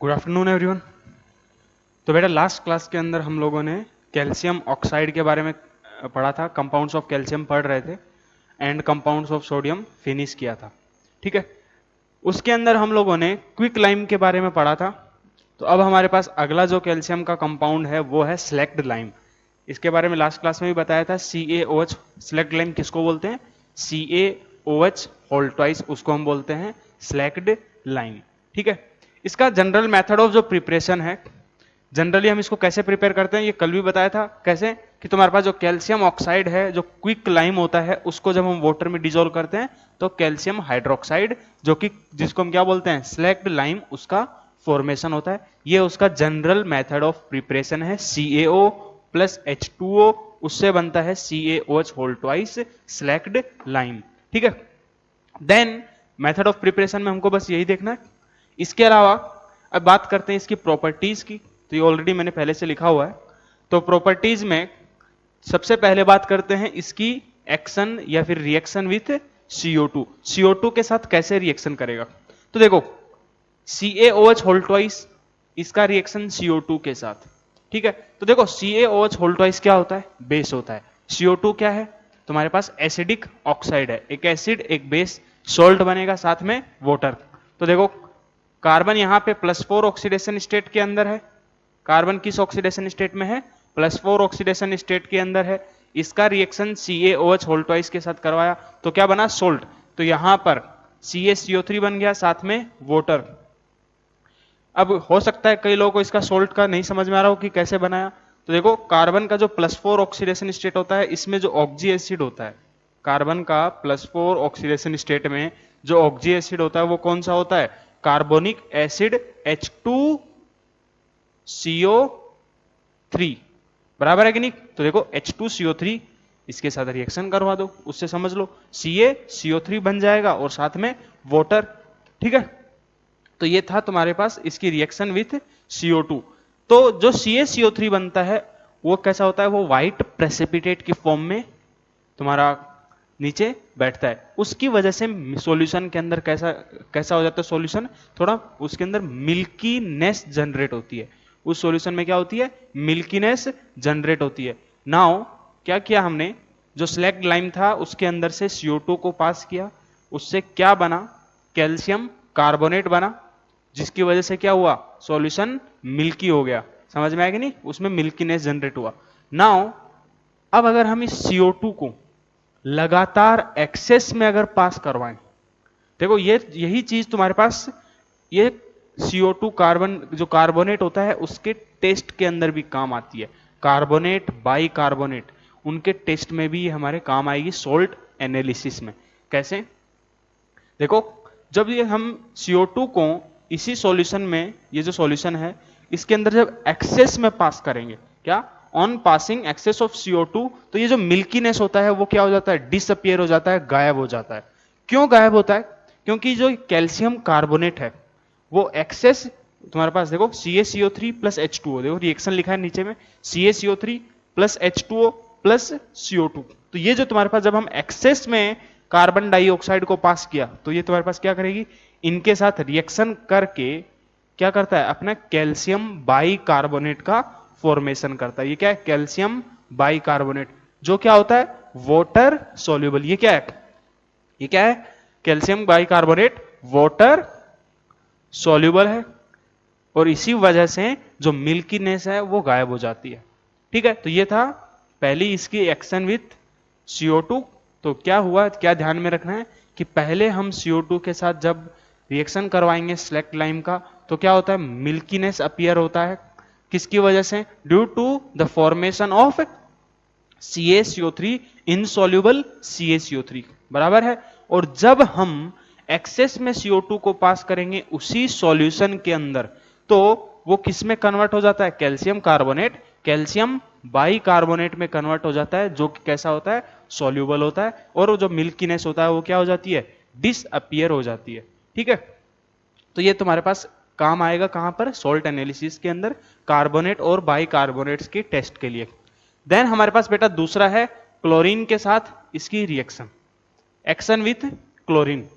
Good afternoon everyone. तो बेटा last class के अंदर हम लोगों ने कैल्शियम ऑक्साइड के बारे में पढ़ा था, कंपाउंड्स ऑफ कैल्शियम पढ़ रहे थे and compounds of sodium finish किया था। ठीक है, उसके अंदर हम लोगों ने क्विक लाइम के बारे में पढ़ा था। तो अब हमारे पास अगला जो कैल्शियम का कंपाउंड है वो है स्लैक्ड लाइम। इसके बारे में लास्ट क्लास में भी बताया था। CaOH स्लैक्ड लाइम किसको बोलते हैं? CaOH होल ट्वाइस, उसको हम बोलते हैं स्लैक्ड लाइम। ठीक है, इसका जनरल मेथड ऑफ जो प्रिपरेशन है, जनरली हम इसको कैसे प्रिपेयर करते हैं ये कल भी बताया था। कैसे कि तुम्हारे पास जो कैल्शियम ऑक्साइड है, जो क्विक लाइम होता है, उसको जब हम वाटर में डिजोल्व करते हैं तो कैल्शियम हाइड्रोक्साइड, जो कि जिसको हम क्या बोलते हैं स्लैक्ड लाइम, उसका फॉर्मेशन होता है। ये उसका जनरल मेथड ऑफ प्रिपरेशन है। CaO प्लस H2O, उससे बनता है CaOH whole twice slaked lime. ठीक है, देन मेथड ऑफ प्रिपरेशन में हमको बस यही देखना है। इसके अलावा अब बात करते हैं इसकी प्रॉपर्टीज की। तो ये ऑलरेडी मैंने पहले से लिखा हुआ है। तो प्रॉपर्टीज में सबसे पहले बात करते हैं इसकी एक्शन या फिर रिएक्शन विथ CO2। CO2 के साथ कैसे रिएक्शन करेगा? तो देखो CaOH होल ट्वाइस, इसका रिएक्शन CO2 के साथ। ठीक है, तो देखो CaOH होल ट्वाइस क्या होता है? बेस होता है। CO2 क्या है? तुम्हारे पास एसिडिक ऑक्साइड है, एक एसिड एक बेस, सोल्ट बनेगा, साथ में वाटर। तो देखो कार्बन यहां पे +4 ऑक्सीडेशन स्टेट के अंदर है। कार्बन किस ऑक्सीडेशन स्टेट में है? +4 ऑक्सीडेशन स्टेट के अंदर है। इसका रिएक्शन CaOH होल ट्वाइस के साथ करवाया तो क्या बना? सोल्ट। तो यहां पर CaCO3 बन गया, साथ में वाटर। अब हो सकता है कई लोगों को इसका सोल्ट का नहीं समझ में आ रहा हो कि कैसे बनाया। तो देखो कार्बन का जो +4 ऑक्सीडेशन स्टेट होता है, इसमें जो ऑक्जी एसिड होता है, कार्बन का +4 ऑक्सीडेशन स्टेट में जो ऑक्जी एसिड होता है वो कौन सा होता है? Carbonic acid H2CO3। बराबर है कि नहीं? तो देखो H2CO3 इसके साथ रिएक्शन करवा दो, उससे समझ लो CaCO3 बन जाएगा और साथ में वाटर। ठीक है, तो ये था तुम्हारे पास इसकी रिएक्शन विथ CO2। तो जो CaCO3 बनता है वो कैसा होता है? वो व्हाइट प्रेसिपिटेट की फॉर्म में तुम्हारा नीचे बैठता है। उसकी वजह से सॉल्यूशन के अंदर कैसा कैसा हो जाता है? सॉल्यूशन थोड़ा उसके अंदर मिल्कीनेस जनरेट होती है। उस सॉल्यूशन में क्या होती है? मिल्कीनेस जनरेट होती है। नाउ क्या किया हमने? जो स्लैक्ड लाइम था उसके अंदर से CO2 को पास किया, उससे क्या बना? कैल्शियम कार्बोनेट बना, जिसकी वजह से क्या हुआ? सॉल्यूशन मिल्की हो गया। समझ में आया कि नहीं? उसमें मिल्कीनेस जनरेट हुआ। नाउ अब अगर हम इस CO2 को लगातार एक्सेस में अगर पास करवाएं, देखो ये यही चीज तुम्हारे पास ये CO2 कार्बन जो कार्बोनेट होता है उसके टेस्ट के अंदर भी काम आती है। कार्बोनेट बाई कार्बोनेट उनके टेस्ट में भी ये हमारे काम आएगी सोल्ट एनालिसिस में। कैसे? देखो जब ये हम CO2 को इसी सॉल्यूशन में, ये जो सॉल्यूशन है इसके अंदर जब एक्सेस में पास करेंगे, क्या on passing access of CO2, तो ये जो मिल्कीनेस होता है वो क्या हो जाता है? डिसअपियर हो जाता है, गायब हो जाता है। क्यों गायब होता है? क्योंकि जो कैल्शियम कार्बोनेट है वो एक्सेस तुम्हारे पास देखो CaCO3 प्लस H2O, देखो रिएक्शन लिखा है नीचे में CaCO3 plus H2O plus CO2। तो ये जो तुम्हारे पास जब हम एक्सेस में कार्बन डाइऑक्साइड को पास किया तो ये तुम्हारे पास क्या करेगी? इनके साथ रिएक्शन करके क्या करता है? अपना कैल्शियम बाई कार्बोनेट का फॉर्मेशन करता है। ये क्या है? कैल्शियम बाई कार्बोनेट, जो क्या होता है? Water soluble. ये क्या है? ये क्या है? Calcium by carbonate water soluble है, और इसी वजह से जो मिल्कीनेस है वो गायब हो जाती है। ठीक है, तो ये था पहली इसकी एक्शन विथ CO2। तो क्या हुआ, क्या ध्यान में रखना है कि पहले हम CO2 के साथ जब रिएक्शन करवाएंगे स्लैक्ड लाइम का तो क्या होता है? मिल्कीनेस अपीयर होता है। किसकी वजह से? Due to the formation of CaCO3 insoluble CaCO3। बराबर है। और जब हम एक्सेस में CO2 को पास करेंगे उसी सॉल्यूशन के अंदर तो वो किस में कन्वर्ट हो जाता है? Calcium carbonate calcium by carbonate में कन्वर्ट हो जाता है, जो कि कैसा होता है? सॉल्यूबल होता है। और वो जो मिल्कीनेस होता है वो क्या हो जाती है? डिसअपियर हो जाती है। ठीक है, तो ये तुम्हारे पास काम आएगा कहां पर? सॉल्ट एनालिसिस के अंदर, कार्बोनेट और बाई कार्बोनेट्स के टेस्ट के लिए। देन हमारे पास बेटा दूसरा है क्लोरीन के साथ इसकी रिएक्शन, एक्शन विथ क्लोरीन।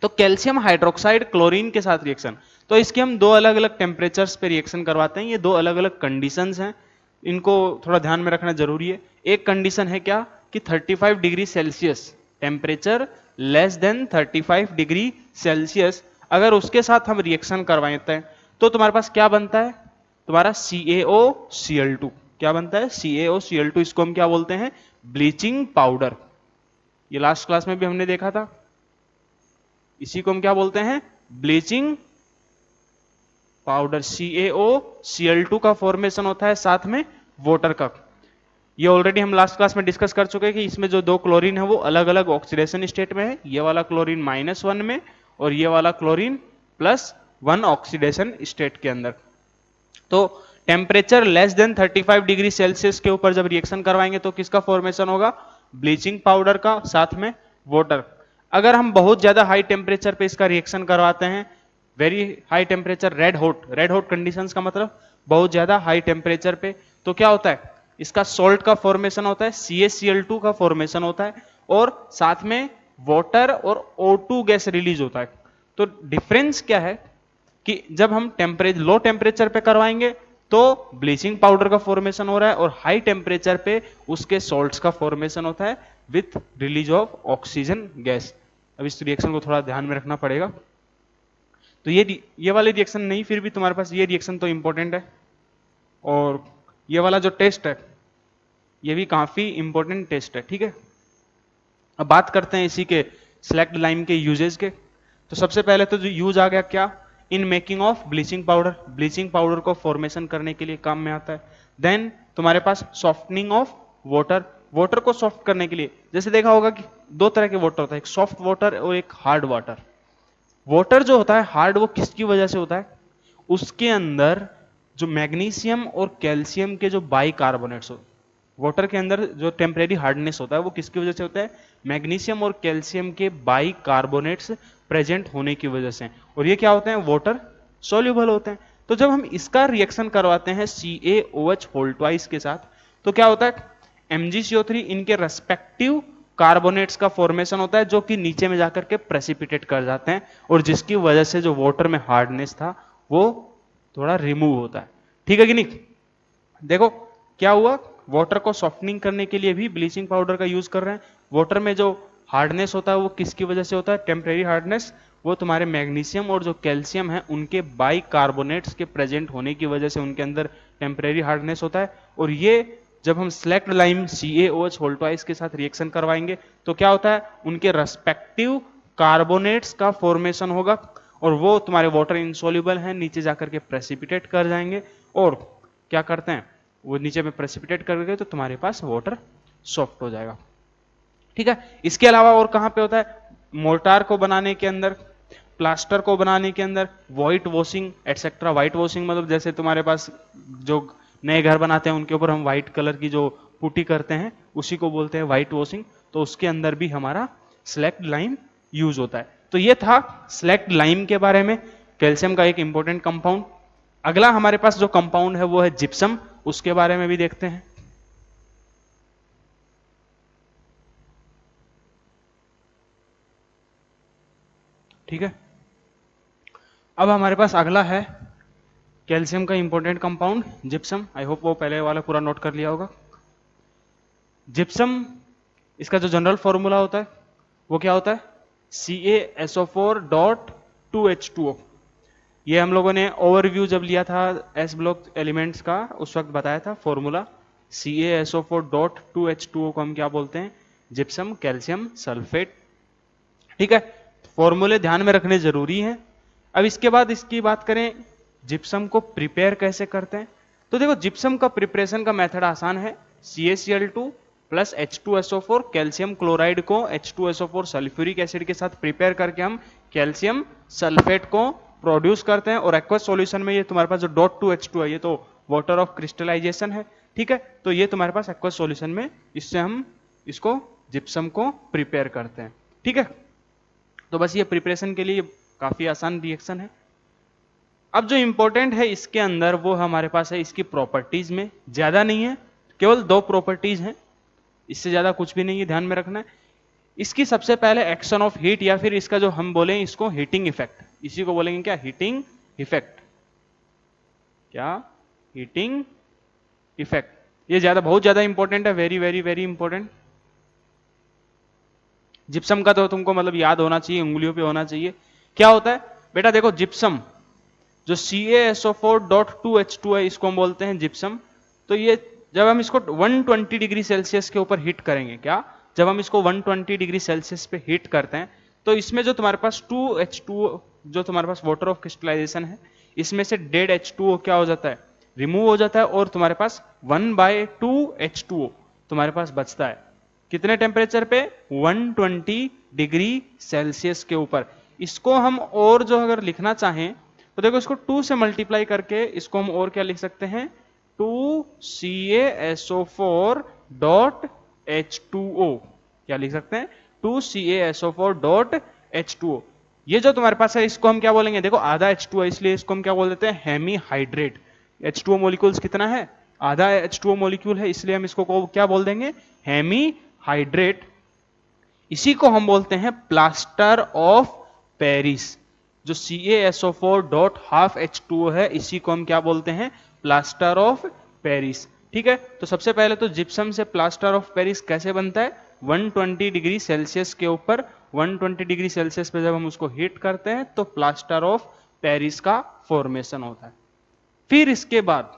तो कैल्शियम हाइड्रोक्साइड क्लोरीन के साथ रिएक्शन, तो इसके हम दो अलग अलग टेम्परेचर्स पे रिएक्शन करवाते हैं। ये दो अलग अलग कंडीशंस हैं, इनको थोड़ा ध्यान में रखना जरूरी है। एक कंडीशन है क्या कि 35 degree Celsius temperature less than 35 degree Celsius, अगर उसके साथ हम रिएक्शन करवाते हैं तो तुम्हारे पास क्या बनता है, तुम्हारा CaOCl2। क्या बनता है? CaOCl2। इसको हम क्या बोलते हैं? Bleaching powder. ये लास्ट क्लास में भी हमने देखा था। इसी को हम क्या बोलते हैं? Bleaching powder. CaOCl2 का फॉर्मेशन होता है साथ में वाटर का। ये ऑलरेडी हम लास्ट क्लास में डिस्कस कर चुके हैं कि इसमें जो दो क्लोरीन है वो अलग अलग ऑक्सीडेशन स्टेट में है। ये वाला क्लोरीन -1 में और ये वाला क्लोरीन +1 ऑक्सीडेशन स्टेट के अंदर। तो temperature less than 35 degree Celsius के ऊपर जब रिएक्शन करवाएंगे तो किसका फॉर्मेशन होगा? ब्लीचिंग पाउडर का साथ में वाटर। अगर हम बहुत ज्यादा हाई टेम्परेचर पे इसका रिएक्शन करवाते हैं, very high temperature, red hot conditions का मतलब बहुत ज्यादा हाई टेम्परेचर पे, तो क्या होता है? इसका सॉल्ट का फॉर्मेशन होता है, CaCl2 का फॉर्मेशन होता है और साथ में वाटर और O2 गैस रिलीज होता है। तो डिफरेंस क्या है कि जब हम लो टेम्परेचर पे करवाएंगे तो ब्लीचिंग पाउडर का फॉर्मेशन हो रहा है और हाई टेम्परेचर पे उसके सॉल्ट्स का फॉर्मेशन होता है with release of oxygen gas. अब इस रिएक्शन को थोड़ा ध्यान में रखना पड़ेगा। तो ये वाले रिएक्शन नहीं, फिर भी तुम्हारे पास ये रिएक्शन तो इंपॉर्टेंट है। और ये वाला जो टेस्ट है ये भी काफी इंपॉर्टेंट टेस्ट है, ठीक है। अब बात करते हैं इसी के सेलेक्ट लाइम के यूजेस के। तो सबसे पहले तो जो यूज आ गया क्या? In making of bleaching powder. Bleaching powder को फॉर्मेशन करने के लिए काम में आता है। देन तुम्हारे पास सॉफ्टनिंग ऑफ वाटर। वाटर को सॉफ्ट करने के लिए, जैसे देखा होगा कि दो तरह के वाटर होता है, एक सॉफ्ट वाटर और एक हार्ड वाटर। वाटर जो होता है हार्ड, वो किसकी वजह से होता है? उसके अंदर जो मैग्नीशियम और कैल्शियम के जो बाइकार्बोनेट्स हो, वाटर के अंदर जो टेम्परेरी हार्डनेस होता है वो किसकी वजह से होता है? मैग्नीशियम और कैल्शियम के बाइकार्बोनेट्स प्रेजेंट होने की वजह से। और ये क्या होते हैं? वाटर सोल्यूबल होते हैं। तो जब हम इसका रिएक्शन करवाते हैं CaOH के साथ तो क्या होता है? MgCO3 इनके रेस्पेक्टिव कार्बोनेट्स का फॉर्मेशन होता है जो कि नीचे में जाकर के प्रेसिपिटेट कर जाते हैं और जिसकी वजह से जो वाटर में हार्डनेस था वो थोड़ा रिमूव होता है, ठीक है कि नहीं। देखो क्या हुआ, वाटर को सॉफ्टनिंग करने के लिए भी ब्लीचिंग पाउडर का यूज कर रहे हैं। वाटर में जो हार्डनेस होता है वो किसकी वजह से होता है? Temporary hardness. वो तुम्हारे मैग्नीशियम और जो कैल्शियम है उनके बाइकार्बोनेट्स के प्रेजेंट होने की वजह से उनके अंदर टेम्परेरी हार्डनेस होता है। और ये जब हम सेलेक्ट लाइम CaOH के साथ रिएक्शन करवाएंगे तो क्या होता है? उनके रेस्पेक्टिव कार्बोनेट्स का फॉर्मेशन होगा और वो तुम्हारे वाटर इंसोल्यूबल हैं, नीचे जाकर के प्रेसिपिटेट कर जाएंगे और क्या करते हैं? वो नीचे में प्रेसिपिटेट कर गए तो तुम्हारे पास वाटर सॉफ्ट हो जाएगा, ठीक है। इसके अलावा और कहां पे होता है? मोर्टार को बनाने के अंदर, प्लास्टर को बनाने के अंदर, white washing etcetera. White washing मतलब जैसे तुम्हारे पास जो नए घर बनाते हैं उनके ऊपर हम व्हाइट कलर की जो पुट्टी करते हैं उसी को बोलते हैं व्हाइट वॉशिंग। तो उसके अंदर भी हमारा सेलेक्ट लाइम यूज होता है। तो ये था सेलेक्ट लाइम के बारे में, कैल्शियम का एक इंपॉर्टेंट कंपाउंड। अगला हमारे पास जो कंपाउंड है वो है जिप्सम, उसके बारे में भी देखते हैं। ठीक है, अब हमारे पास अगला है कैल्शियम का important compound gypsum. I hope वो पहले वाला पूरा नोट कर लिया होगा। जिप्सम, इसका जो जनरल फॉर्मूला होता है वो क्या होता है? CaSO4.2H2O। ये हम लोगों ने ओवरव्यू जब लिया था एस ब्लॉक एलिमेंट्स का उस वक्त बताया था फॉर्मूला। CaSO4.2H2O को हम क्या बोलते हैं? जिप्सम कैल्शियम सल्फेट, ठीक है। फॉर्मूले ध्यान में रखने जरूरी हैं। अब इसके बाद इसकी बात करें जिप्सम को प्रिपेयर कैसे करते हैं। तो देखो जिप्सम का प्रिपरेशन का मेथड आसान है। CaCl2 plus H2SO4 calcium chloride को H2SO4 सल्फ्यूरिक एसिड के साथ प्रिपेयर करके हम कैल्शियम सल्फेट को प्रोड्यूस करते हैं और एक्वस सॉल्यूशन में ये तुम्हारे पास जो .2H2 है ये तो वाटर ऑफ क्रिस्टलाइजेशन है, ठीक है। तो ये तुम्हारे पास एक्वस सॉल्यूशन में इससे हम इसको जिप्सम को प्रिपेयर करते हैं, ठीक है। तो बस ये प्रिपरेशन के लिए काफी आसान रिएक्शन है। अब जो इंपॉर्टेंट है इसके अंदर वो हमारे पास है इसकी प्रॉपर्टीज में, ज्यादा नहीं है, केवल दो प्रॉपर्टीज हैं, इससे ज्यादा कुछ भी नहीं है, ध्यान में रखना है। इसकी सबसे पहले एक्शन ऑफ हीट, या फिर इसका जो हम बोलें इसको हीटिंग इफेक्ट, इसी को बोलेंगे क्या, हीटिंग इफेक्ट। क्या, हीटिंग इफेक्ट। ये बहुत ज्यादा इंपॉर्टेंट है, very very very important. Gypsum का तो तुमको मतलब याद होना चाहिए, उंगलियों पे होना चाहिए। क्या होता है बेटा, देखो जिप्सम जो CaSO4.2H2 है, इसको हम बोलते हैं जिप्सम। तो ये जब हम इसको 120 डिग्री सेल्सियस के ऊपर हीट करेंगे, क्या, जब हम इसको 120 डिग्री सेल्सियस पे हीट करते हैं, तो इसमें जो तुम्हारे पास 2H2O, जो तुम्हारे पास वाटर ऑफ क्रिस्टलाइजेशन है, इसमें से डेड H2O क्या हो जाता है, रिमूव हो जाता है, और तुम्हारे पास 1/2 H2O तुम्हारे पास बचता है। कितने टेम्परेचर पे, 120 डिग्री सेल्सियस के ऊपर। इसको हम और जो अगर लिखना चाहें तो देखो, इसको 2 से मल्टीप्लाई करके इसको हम और क्या लिख सकते हैं, 2CaSO4.H2O, क्या लिख सकते हैं, 2CaSO4.H2O। ये जो तुम्हारे पास है इसको हम क्या बोलेंगे, देखो आधा H2O है, इसलिए इसको हम क्या बोल देते हैं, हेमी हाइड्रेट। H2O मॉलिक्यूल्स कितना है, आधा H2O मॉलिक्यूल है, इसलिए हम इसको क्या बोल देंगे, हेमी हाइड्रेट। इसी को हम बोलते हैं प्लास्टर ऑफ पेरिस। जो CaSO4.12H2O है, इसी को हम क्या बोलते हैं, प्लास्टर ऑफ पेरिस। ठीक है, तो सबसे पहले तो जिप्सम से प्लास्टर ऑफ पेरिस कैसे बनता है, 120 डिग्री सेल्सियस के ऊपर, 120 डिग्री सेल्सियस पे जब हम उसको हीट करते हैं तो प्लास्टर ऑफ पेरिस का फॉर्मेशन होता है। फिर इसके बाद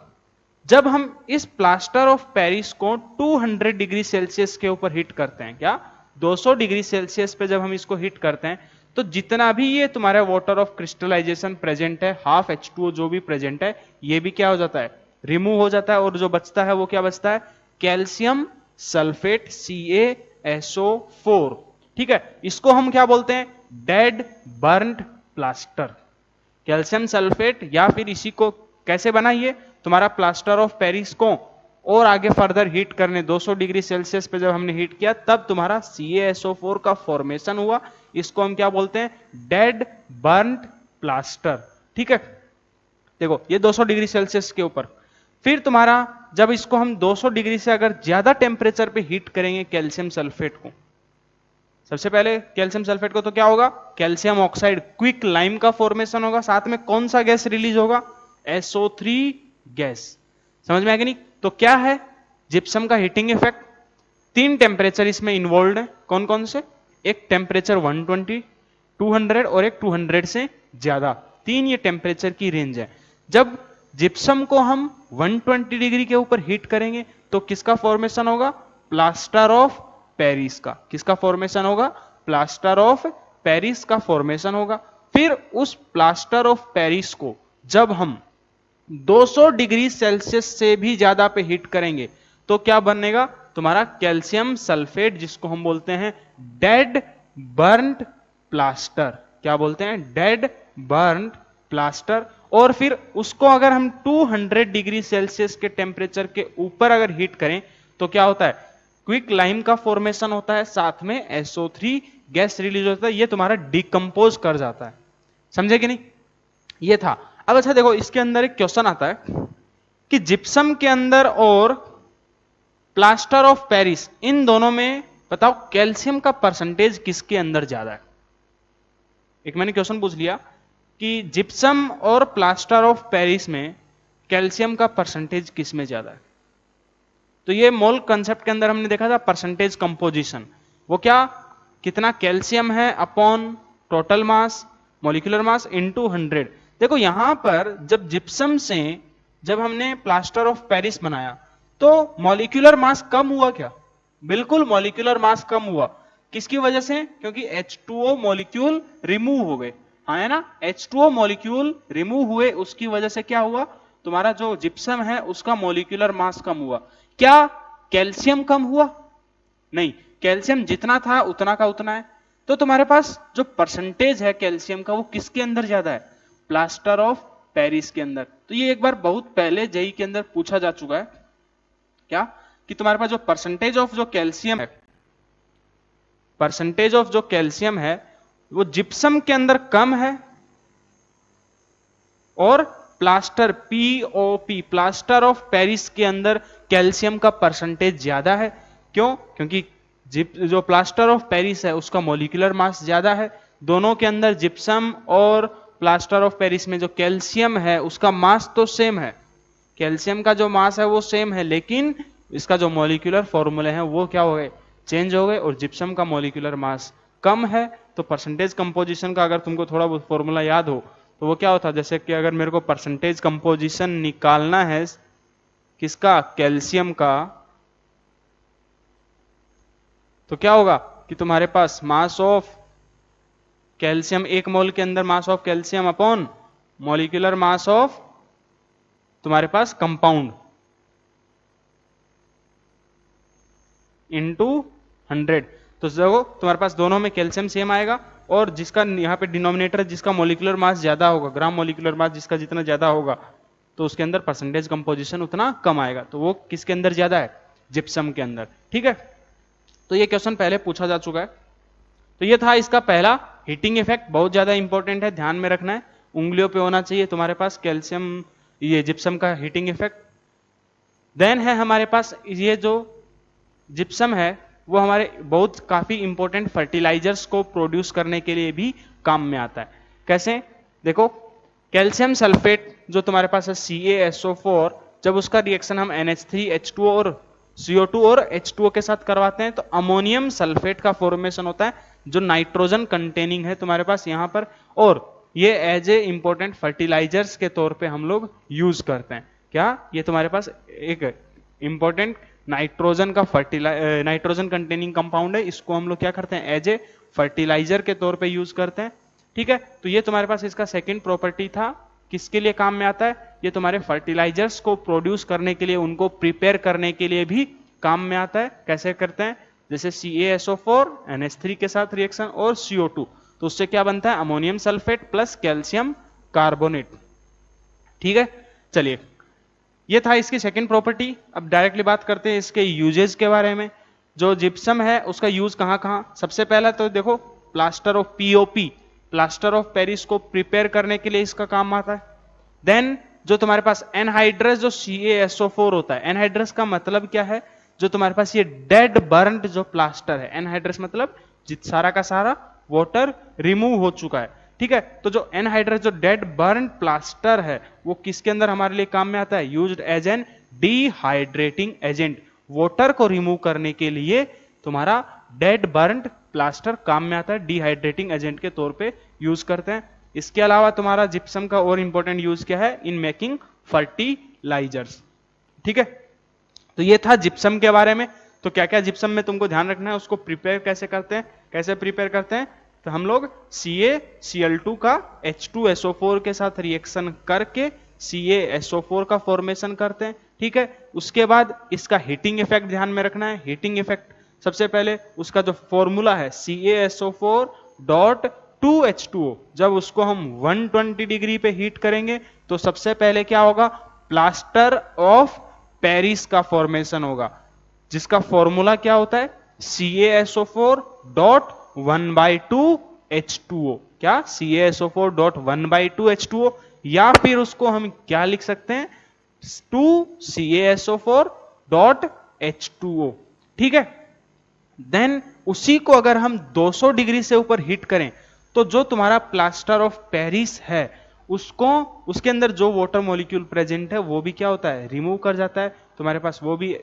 जब हम इस प्लास्टर ऑफ पेरिस को 200 डिग्री सेल्सियस के ऊपर हीट करते हैं, क्या, 200 डिग्री सेल्सियस पे जब हम इसको हीट करते हैं, तो जितना भी ये तुम्हारा वाटर ऑफ क्रिस्टलाइजेशन प्रेजेंट है, हाफ H2O जो भी प्रेजेंट है, ये भी क्या हो जाता है, रिमूव हो जाता है, और जो बचता है वो क्या बचता है, कैल्शियम सल्फेट CaSO4। ठीक है, इसको हम क्या बोलते हैं, dead burned plaster. Calcium sulphate, या फिर इसी को कैसे बना ये तुम्हारा प्लास्टर ऑफ पेरिस को, और आगे फर्दर हीट करने 200 डिग्री सेल्सियस पे जब हमने हीट किया, तब तुम्हारा CaSO4 का फॉर्मेशन हुआ। इसको हम क्या बोलते हैं, डेड बर्न्ड प्लास्टर। ठीक है, देखो ये 200 डिग्री सेल्सियस के ऊपर। फिर तुम्हारा जब इसको हम 200 डिग्री से अगर ज्यादा टेम्परेचर पे हीट करेंगे कैल्शियम सल्फेट को, सबसे पहले कैल्शियम सल्फेट को तो क्या होगा, कैल्शियम ऑक्साइड, क्विक लाइम का फॉर्मेशन होगा, साथ में कौन सा गैस रिलीज होगा, SO3 गैस। समझ में आएगा नहीं, तो क्या है जिप्सम का हीटिंग इफेक्ट, 3 टेम्परेचर इसमें इन्वॉल्व है, कौन कौन से, एक टेम्परेचर 120, 200 और एक 200 से ज्यादा, 3 ये टेम्परेचर की रेंज है। जब जिप्सम को हम 120 डिग्री के ऊपर हीट करेंगे तो किसका फॉर्मेशन होगा, प्लास्टर ऑफ पेरिस का। किसका फॉर्मेशन होगा, प्लास्टर ऑफ पेरिस का फॉर्मेशन होगा। फिर उस प्लास्टर ऑफ पेरिस को जब हम 200 डिग्री सेल्सियस से भी ज्यादा पे हीट करेंगे तो क्या बनेगा, तुम्हारा कैल्शियम सल्फेट, जिसको हम बोलते हैं डेड बर्न्ड प्लास्टर। क्या बोलते हैं, डेड बर्न्ड प्लास्टर। और फिर उसको अगर हम 200 डिग्री सेल्सियस के टेम्परेचर के ऊपर अगर हीट करें तो क्या होता है, क्विक लाइम का फॉर्मेशन होता है, साथ में SO3 गैस रिलीज होता है, ये तुम्हारा डिकम्पोज कर जाता है। समझे कि नहीं, ये था। अब अच्छा देखो, इसके अंदर एक क्वेश्चन आता है कि जिप्सम के अंदर और प्लास्टर ऑफ पेरिस, इन दोनों में बताओ कैल्शियम का परसेंटेज किसके अंदर ज्यादा है। एक मैंने क्वेश्चन पूछ लिया कि जिप्सम और प्लास्टर ऑफ पेरिस में कैल्शियम का परसेंटेज किस में ज्यादा है। तो ये मोल कंसेप्ट के अंदर हमने देखा था परसेंटेज कंपोजिशन, वो क्या, कितना कैल्शियम है upon total mass, molecular mass into 100। देखो यहां पर जब जिप्सम से जब हमने प्लास्टर ऑफ पेरिस बनाया तो मॉलिक्यूलर मास कम हुआ क्या, बिल्कुल मॉलिक्यूलर मास कम हुआ। किसकी वजह से, क्योंकि H2O मॉलिक्यूल रिमूव हो गए, हाँ है ना, H2O मॉलिक्यूल रिमूव हुए, उसकी वजह से क्या हुआ, तुम्हारा जो जिप्सम है उसका मॉलिक्यूलर मास कम हुआ। क्या कैल्शियम कम हुआ, नहीं, कैल्शियम जितना था उतना का उतना है। तो तुम्हारे पास जो परसेंटेज है कैल्शियम का वो किसके अंदर ज्यादा है, प्लास्टर ऑफ पेरिस के अंदर। तो ये एक बार बहुत पहले जेई के अंदर पूछा जा चुका है, क्या, कि तुम्हारे पास जो परसेंटेज ऑफ जो कैल्शियम है, परसेंटेज ऑफ जो कैल्शियम है वो जिप्सम के अंदर कम है, और plaster POP plaster of Paris के अंदर कैल्शियम का परसेंटेज ज्यादा है। क्यों, क्योंकि जो प्लास्टर ऑफ पेरिस है उसका मॉलिक्यूलर मास ज्यादा है। दोनों के अंदर जिप्सम और प्लास्टर ऑफ पेरिस में जो कैल्शियम है उसका मास तो सेम है, कैल्शियम का जो मास है वो सेम है, लेकिन इसका जो मॉलिक्यूलर फॉर्मूले हैं वो क्या हो गए, चेंज हो गए, और जिप्सम का मॉलिक्यूलर मास कम है। तो परसेंटेज कंपोजिशन का अगर तुमको थोड़ा बहुत फॉर्मूला याद हो तो वो क्या होता है, जैसे कि अगर मेरे को परसेंटेज कंपोजिशन निकालना है किसका, कैल्शियम का, तो क्या होगा कि तुम्हारे पास मास ऑफ कैल्शियम, एक मोल के अंदर mass of calcium upon molecular mass of तुम्हारे पास कंपाउंड इनटू 100। तो देखो तुम्हारे पास दोनों में कैल्शियम सेम आएगा, और जिसका यहाँ पे डिनोमिनेटर जिसका मॉलिक्यूलर मास ज्यादा होगा, ग्राम मॉलिक्यूलर मास जिसका जितना ज्यादा होगा तो उसके अंदर परसेंटेज कंपोजिशन उतना कम आएगा। तो वो किसके अंदर ज्यादा है, जिप्सम के अंदर। ठीक है, तो ये क्वेश्चन पहले पूछा जा चुका है। तो ये था इसका पहला हीटिंग इफेक्ट, बहुत ज्यादा इंपॉर्टेंट है, ध्यान में रखना है, उंगलियों पे होना चाहिए तुम्हारे पास कैल्शियम, ये जिप्सम का हीटिंग इफेक्ट। देन है हमारे पास ये जो जिप्सम है वो हमारे बहुत काफी इंपॉर्टेंट फर्टिलाइजर्स को प्रोड्यूस करने के लिए भी काम में आता है। कैसे, देखो कैल्शियम सल्फेट जो तुम्हारे पास है CaSO4, जब उसका रिएक्शन हम NH3H2 और CO2 और H2O के साथ करवाते हैं तो अमोनियम सल्फेट का फॉर्मेशन होता है जो नाइट्रोजन कंटेनिंग है तुम्हारे पास यहाँ पर, और ये एज ए इंपॉर्टेंट फर्टिलाइजर्स के तौर पे हम लोग यूज करते हैं। क्या, ये तुम्हारे पास एक इंपॉर्टेंट नाइट्रोजन का नाइट्रोजन कंटेनिंग कंपाउंड है, इसको हम लोग क्या करते हैं, एज ए फर्टिलाइजर के तौर पे यूज करते हैं। ठीक है, तो ये तुम्हारे पास इसका सेकंड प्रॉपर्टी था, किसके लिए काम में आता है, ये तुम्हारे फर्टिलाइजर्स को प्रोड्यूस करने के लिए, उनको प्रिपेयर करने के लिए भी काम में आता है। कैसे करते हैं, जैसे CaSO4 NH3 के साथ रिएक्शन और CO2, तो उससे क्या बनता है, ammonium sulphate plus calcium carbonate. ठीक है, चलिए ये था इसकी सेकंड प्रॉपर्टी। अब डायरेक्टली बात करते हैं इसके यूजेस के बारे में। जो जिप्सम है उसका यूज कहां कहां, सबसे पहला तो देखो plaster of POP, plaster of Paris को प्रिपेयर करने के लिए इसका काम आता है। देन जो तुम्हारे पास एनहाइड्रस जो CaSO4 होता है, एनहाइड्रस का मतलब क्या है, जो तुम्हारे पास ये डेड बर्न्ड जो प्लास्टर है, एनहाइड्रस मतलब सारा का सारा वाटर रिमूव हो चुका है। ठीक है, तो जो एनहाइड्रस जो डेड बर्न प्लास्टर है वो किसके अंदर हमारे लिए काम में आता है, used as an dehydrating agent, water को रिमूव करने के लिए तुम्हारा डेड बर्न प्लास्टर काम में आता है, डिहाइड्रेटिंग एजेंट के तौर पे यूज करते हैं। इसके अलावा तुम्हारा जिप्सम का और इंपॉर्टेंट यूज क्या है, इन मेकिंग फर्टिलाइजर्स। ठीक है, तो ये था जिप्सम के बारे में। तो क्या क्या जिप्सम में तुमको ध्यान रखना है, उसको प्रिपेयर कैसे करते हैं, कैसे प्रिपेयर करते हैं, तो हम लोग CaCl2 का H2SO4 के साथ रिएक्शन करके CaSO4 का फॉर्मेशन करते हैं। ठीक है, उसके बाद इसका हीटिंग इफेक्ट ध्यान में रखना है। हीटिंग इफेक्ट सबसे पहले उसका जो फॉर्मूला है CaSO4.2H2O, जब उसको हम 120 डिग्री पे हीट करेंगे तो सबसे पहले क्या होगा, प्लास्टर ऑफ पेरिस का फॉर्मेशन होगा, जिसका फॉर्मूला क्या होता है, CaSO4.1/2H2O। क्या, CaSO4.1/2H2O, या फिर उसको हम क्या लिख सकते हैं, 2CaSO4.H2O। ठीक है, देन उसी को अगर हम 200 डिग्री से ऊपर हीट करें तो जो तुम्हारा प्लास्टर ऑफ पेरिस है उसको, उसके अंदर जो वाटर मॉलिक्यूल प्रेजेंट है वो भी क्या होता है, रिमूव कर जाता है तुम्हारे पास, वो भी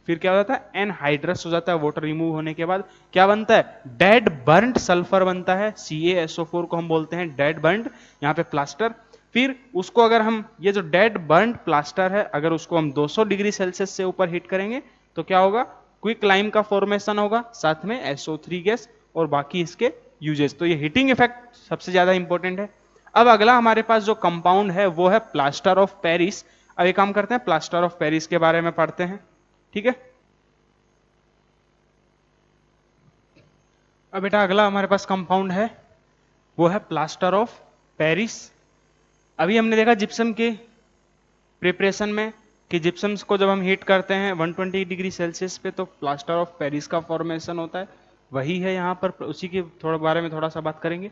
फिर क्या हो जाता है, एनहाइड्रस हो जाता है। वाटर रिमूव होने के बाद क्या बनता है, डेड बर्न्ड सल्फर बनता है। CaSO4 को हम बोलते हैं डेड बर्न्ड, यहाँ पे प्लास्टर। फिर उसको अगर हम, ये जो डेड बर्न्ड प्लास्टर है, अगर उसको हम 200 डिग्री सेल्सियस से ऊपर हीट करेंगे तो क्या होगा, क्विक लाइम का फॉर्मेशन होगा, साथ में SO3 गैस और बाकी इसके यूजेस। तो ये हीटिंग इफेक्ट सबसे ज्यादा इंपॉर्टेंट है। अब अगला हमारे पास जो कंपाउंड है वो है प्लास्टर ऑफ पेरिस। अब एक काम करते हैं, प्लास्टर ऑफ पेरिस के बारे में पढ़ते हैं। ठीक है, अब बेटा अगला हमारे पास कंपाउंड है वो है प्लास्टर ऑफ पेरिस। अभी हमने देखा जिप्सम के प्रिपरेशन में कि जिप्सम्स को जब हम हीट करते हैं 120 डिग्री सेल्सियस पे तो प्लास्टर ऑफ पेरिस का फॉर्मेशन होता है, वही है यहाँ पर, उसी के थोड़ा बारे में थोड़ा सा बात करेंगे।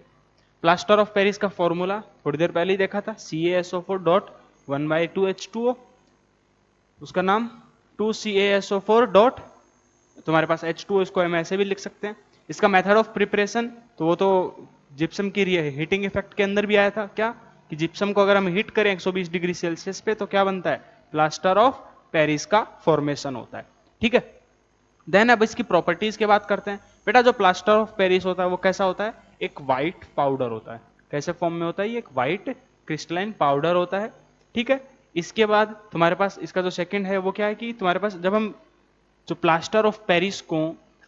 प्लास्टर ऑफ पेरिस का फॉर्मूला थोड़ी देर पहले ही देखा था, CaSO4.1/2H2O, उसका नाम 2CaSO4. तुम्हारे पास H2O, इसको हम ऐसे भी लिख सकते हैं। इसका मेथड ऑफ प्रिपरेशन, तो वो तो जिप्सम की हीटिंग इफेक्ट के अंदर भी आया था, क्या कि जिप्सम को अगर हम हीट करें 120 डिग्री सेल्सियस पे तो क्या बनता है, प्लास्टर ऑफ पेरिस का फॉर्मेशन होता है। ठीक है, देन अब इसकी प्रॉपर्टीज की बात करते हैं। बेटा जो प्लास्टर ऑफ पेरिस होता है वो कैसा होता है, एक व्हाइट पाउडर होता है। कैसे फॉर्म में होता है, ये एक व्हाइट क्रिस्टलाइन पाउडर होता है। ठीक है, इसके बाद तुम्हारे पास इसका जो सेकंड है वो क्या है कि तुम्हारे पास जब हम जो प्लास्टर ऑफ पेरिस को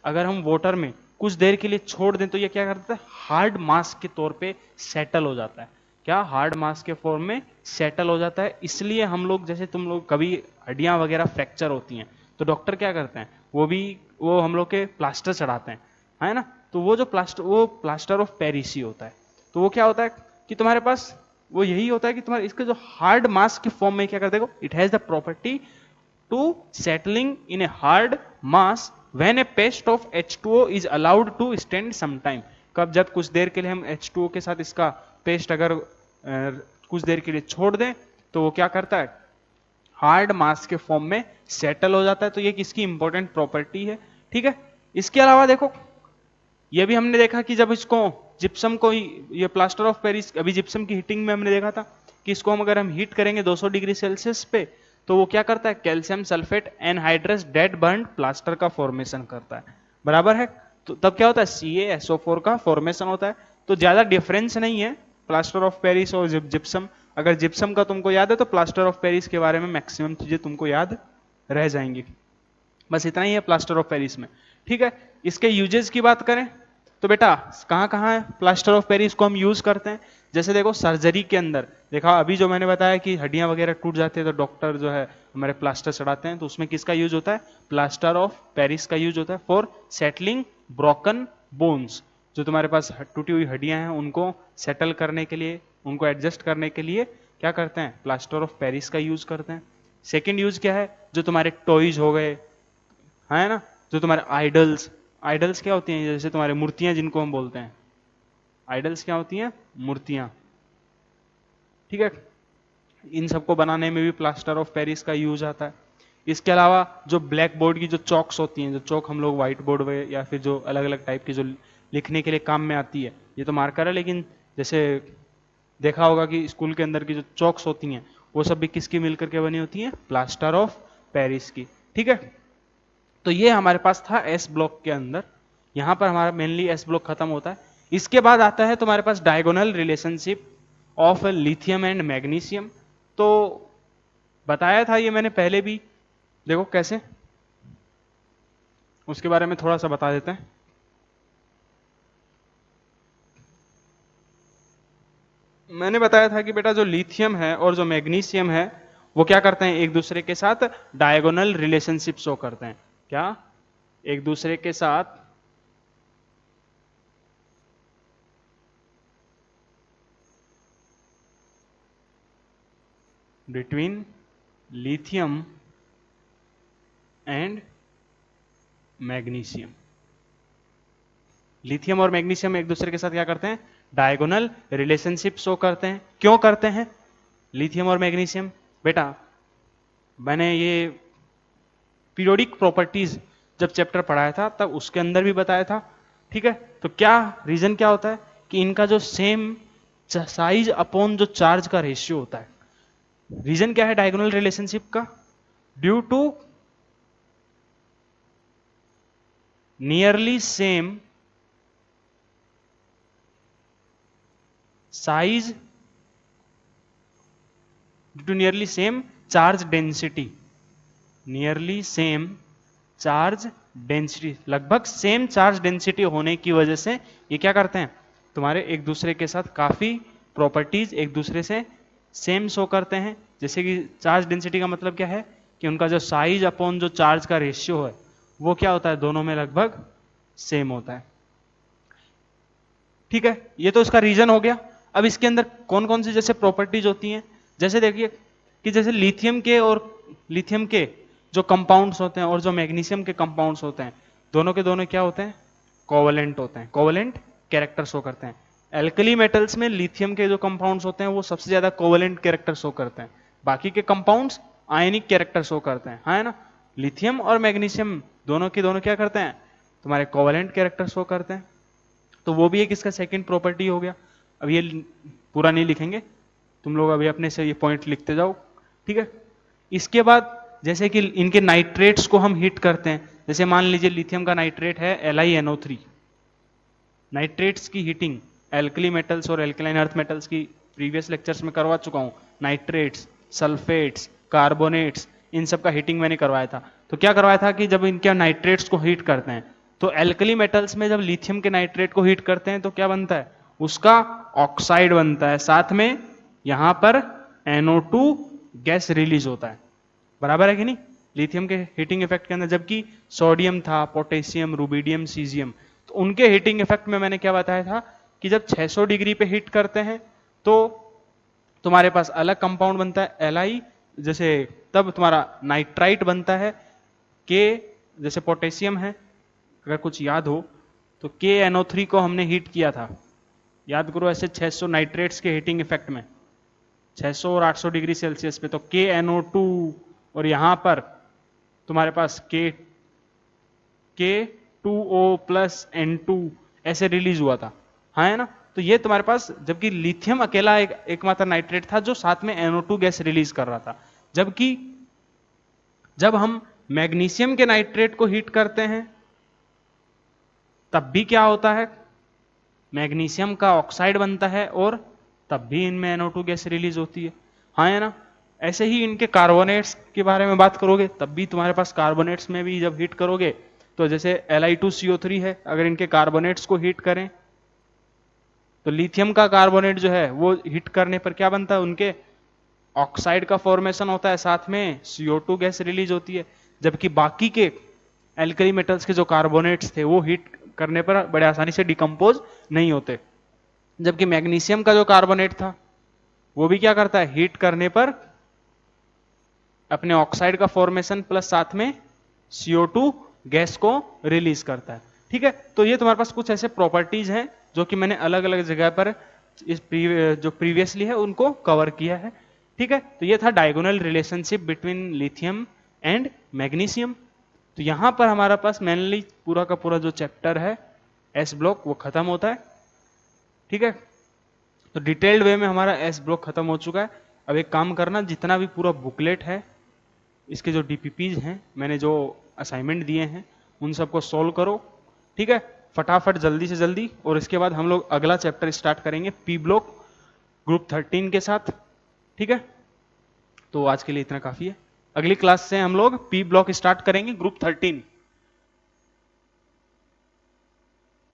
अगर हम वाटर में कुछ देर के लिए छोड़ दें तो ये क्या करता है, हार्ड मास के तौर पे सेटल हो जाता है। क्या, हार्ड मास के फॉर्म में सेटल हो जाता है। इसलिए हम लोग, जैसे तुम लोग कभी हड्डियां वगैरह फ्रैक्चर होती हैं तो डॉक्टर क्या करते हैं, वो हम लोग के प्लास्टर चढ़ाते हैं, है ना। तो वो जो प्लास्टर ऑफ पेरिस ही होता है। तो वो क्या होता है कि तुम्हारे पास वो यही होता है कि तुम्हारे इसके जो हार्ड मास के फॉर्म में क्या कर देगा, it has the property to settling in a hard mass when a paste of H2O is allowed to stand some time। कब, जब कुछ देर के लिए हम H2O के साथ इसका पेस्ट अगर कुछ देर के लिए छोड़ दें तो वो क्या करता है, हार्ड मास के फॉर्म में सेटल हो जाता है। तो ये किसकी इंपॉर्टेंट प्रॉपर्टी है। ठीक है, इसके अलावा देखो ये भी हमने देखा कि जब इसको जिप्सम को, ये प्लास्टर ऑफ पेरिस अभी जिप्सम की हीटिंग में हमने देखा था कि इसको हम अगर हम हीट करेंगे 200 डिग्री सेल्सियस पे तो वो क्या करता है, calcium sulphate anhydrous dead burn plaster का फॉर्मेशन करता है, बराबर है। तो तब क्या होता है, CaSO4 का फॉर्मेशन होता है। तो ज्यादा डिफरेंस नहीं है प्लास्टर ऑफ पेरिस और जिप्सम। अगर जिप्सम का तुमको याद है तो प्लास्टर ऑफ पेरिस के बारे में मैक्सिमम चीजें तुमको याद रह जाएंगी। बस इतना ही है प्लास्टर ऑफ पेरिस में। ठीक है, इसके यूजेस की बात करें तो बेटा कहाँ कहाँ है प्लास्टर ऑफ पेरिस को हम यूज करते हैं। जैसे देखो सर्जरी के अंदर देखा, अभी जो मैंने बताया कि हड्डियां वगैरह टूट जाती है तो डॉक्टर जो है हमारे प्लास्टर चढ़ाते हैं, तो उसमें किसका यूज होता है, प्लास्टर ऑफ पेरिस का यूज होता है फॉर सेटलिंग ब्रोकन बोन्स। जो तुम्हारे पास टूटी हुई हड्डियां हैं उनको सेटल करने के लिए, उनको एडजस्ट करने के लिए क्या करते हैं, प्लास्टर ऑफ पेरिस का यूज करते हैं। सेकेंड यूज क्या है, जो तुम्हारे टॉयज हो गए, है ना, जो तुम्हारे आइडल्स, आइडल्स क्या होती हैं, जैसे तुम्हारे मूर्तियां जिनको हम बोलते हैं, आइडल्स क्या होती हैं, मूर्तियां। ठीक है, इन सबको बनाने में भी प्लास्टर ऑफ पेरिस का यूज आता है। इसके अलावा जो ब्लैक बोर्ड की जो चौक्स होती हैं, जो चौक हम लोग व्हाइट बोर्ड या फिर जो अलग अलग टाइप की जो लिखने के लिए काम में आती है, ये तो मार्कर है, लेकिन जैसे देखा होगा कि स्कूल के अंदर की जो चौक्स होती हैं वो सब भी किसकी मिलकर के बनी होती हैं, प्लास्टर ऑफ पेरिस की। ठीक है, तो ये हमारे पास था एस ब्लॉक के अंदर। यहां पर हमारा मेनली एस ब्लॉक खत्म होता है। इसके बाद आता है तुम्हारे पास diagonal relationship of lithium and magnesium. तो बताया था ये मैंने पहले भी, देखो कैसे, उसके बारे में थोड़ा सा बता देते हैं। मैंने बताया था कि बेटा जो लिथियम है और जो मैग्नीशियम है वो क्या करते हैं, एक दूसरे के साथ डायगोनल रिलेशनशिप शो करते हैं। क्या, एक दूसरे के साथ between lithium and magnesium, lithium और मैग्नीशियम एक दूसरे के साथ क्या करते हैं, डायगोनल रिलेशनशिप शो करते हैं। क्यों करते हैं लिथियम और मैग्नीशियम, बेटा मैंने ये पीरियोडिक प्रॉपर्टीज जब चैप्टर पढ़ाया था तब उसके अंदर भी बताया था। ठीक है, तो क्या रीजन क्या होता है कि इनका जो सेम साइज अपॉन जो चार्ज का रेशियो होता है। रीजन क्या है डायगोनल रिलेशनशिप का, due to nearly same size, due to nearly same charge density, nearly same charge density, लगभग सेम चार्ज डेंसिटी होने की वजह से ये क्या करते हैं, तुम्हारे एक दूसरे के साथ काफी प्रॉपर्टीज एक दूसरे से सेम शो करते हैं। जैसे कि चार्ज डेंसिटी का मतलब क्या है कि उनका जो साइज अपॉन जो चार्ज का रेशियो है वो क्या होता है, दोनों में लगभग सेम होता है। ठीक है, ये तो इसका रीजन हो गया। अब इसके अंदर कौन कौन सी जैसे प्रॉपर्टीज होती हैं, जैसे देखिए कि जैसे लिथियम के जो कंपाउंड्स होते हैं और जो मैग्नीशियम के कंपाउंड्स होते हैं, दोनों के दोनों क्या होते हैं, कोवेलेंट होते हैं, कोवेलेंट कैरेक्टर शो करते हैं। एल्कली मेटल्स में लिथियम के जो कंपाउंड्स होते हैं वो सबसे ज्यादा कोवेलेंट कैरेक्टर शो करते हैं, बाकी के कंपाउंड्स आयनिक कैरेक्टर शो करते हैं, है ना। लिथियम और मैग्नीशियम दोनों के दोनों क्या करते हैं, तुम्हारे कोवेलेंट कैरेक्टर शो करते हैं, तो वो भी एक इसका सेकंड प्रॉपर्टी हो गया। अब ये पूरा नहीं लिखेंगे, तुम लोग अभी अपने से ये पॉइंट लिखते जाओ, ठीक है। इसके बाद जैसे कि इनके नाइट्रेट्स को हम हीट करते हैं, जैसे मान लीजिए लिथियम का नाइट्रेट है LiNO3। नाइट्रेट्स की हीटिंग एल्कली मेटल्स और एल्कलाइन अर्थ मेटल्स की प्रीवियस लेक्चर्स में करवा चुका हूं। नाइट्रेट्स, सल्फेट्स, कार्बोनेट्स, इन सब का हीटिंग मैंने करवाया था। तो क्या करवाया था कि जब इनके नाइट्रेट्स को हीट करते हैं तो एल्कली मेटल्स में जब लिथियम के नाइट्रेट को हीट करते हैं तो क्या बनता है, उसका ऑक्साइड बनता है, साथ में यहां पर NO2 गैस रिलीज होता है। बराबर है कि नहीं, लिथियम के हीटिंग इफेक्ट के अंदर। जबकि सोडियम था, पोटेशियम, रुबिडियम, सीजियम, तो उनके हीटिंग इफेक्ट में मैंने क्या बताया था कि जब 600 डिग्री पे हीट करते हैं तो तुम्हारे पास अलग कंपाउंड बनता है Li, जैसे तब तुम्हारा नाइट्राइट बनता है के, जैसे पोटेशियम है, अगर कुछ याद हो तो KNO3 को हमने हीट किया था, याद करो ऐसे 600 नाइट्रेट्स के हीटिंग इफेक्ट में 600 और 800 डिग्री सेल्सियस पे, तो KNO2 और यहां पर तुम्हारे पास K2O प्लस N2 ऐसे रिलीज हुआ था, हाँ है ना। तो ये तुम्हारे पास, जबकि लिथियम अकेला एकमात्र नाइट्रेट था जो साथ में NO2 गैस रिलीज कर रहा था। जबकि जब हम मैग्नीशियम के नाइट्रेट को हीट करते हैं तब भी क्या होता है, मैग्नीशियम का ऑक्साइड बनता है और तब भी इनमें NO2 गैस रिलीज होती है, हाँ है ना। ऐसे ही इनके कार्बोनेट्स के बारे में बात करोगे तब भी तुम्हारे पास कार्बोनेट्स में भी जब हीट करोगे तो जैसे Li2CO3 है, अगर इनके कार्बोनेट्स को हीट करें तो लिथियम का कार्बोनेट जो है वो हीट करने पर क्या बनता है, उनके ऑक्साइड का फॉर्मेशन होता है, साथ में CO2 गैस रिलीज होती है। जबकि बाकी के एल्कली मेटल्स के जो कार्बोनेट्स थे वो हीट करने पर बड़े आसानी से डिकम्पोज नहीं होते। जबकि मैग्नीशियम का जो कार्बोनेट था वो भी क्या करता है, हीट करने पर अपने ऑक्साइड का फॉर्मेशन प्लस साथ में CO2 गैस को रिलीज करता है, ठीक है। तो ये तुम्हारे पास कुछ ऐसे प्रॉपर्टीज हैं जो कि मैंने अलग अलग जगह पर जो प्रीवियसली है उनको कवर किया है, ठीक है। तो ये था diagonal relationship between lithium and magnesium. तो यहां पर हमारा पास मेनली पूरा का पूरा जो चैप्टर है S ब्लॉक वो खत्म होता है, ठीक है। तो डिटेल्ड वे में हमारा S ब्लॉक खत्म हो चुका है। अब एक काम करना, जितना भी पूरा बुकलेट है, इसके जो DPPs हैं, मैंने जो असाइनमेंट दिए हैं उन सबको सोल्व करो, ठीक है, फटाफट जल्दी से जल्दी। और इसके बाद हम लोग अगला चैप्टर स्टार्ट करेंगे P ब्लॉक ग्रुप 13 के साथ, ठीक है। तो आज के लिए इतना काफी है। अगली क्लास से हम लोग P ब्लॉक स्टार्ट करेंगे ग्रुप 13।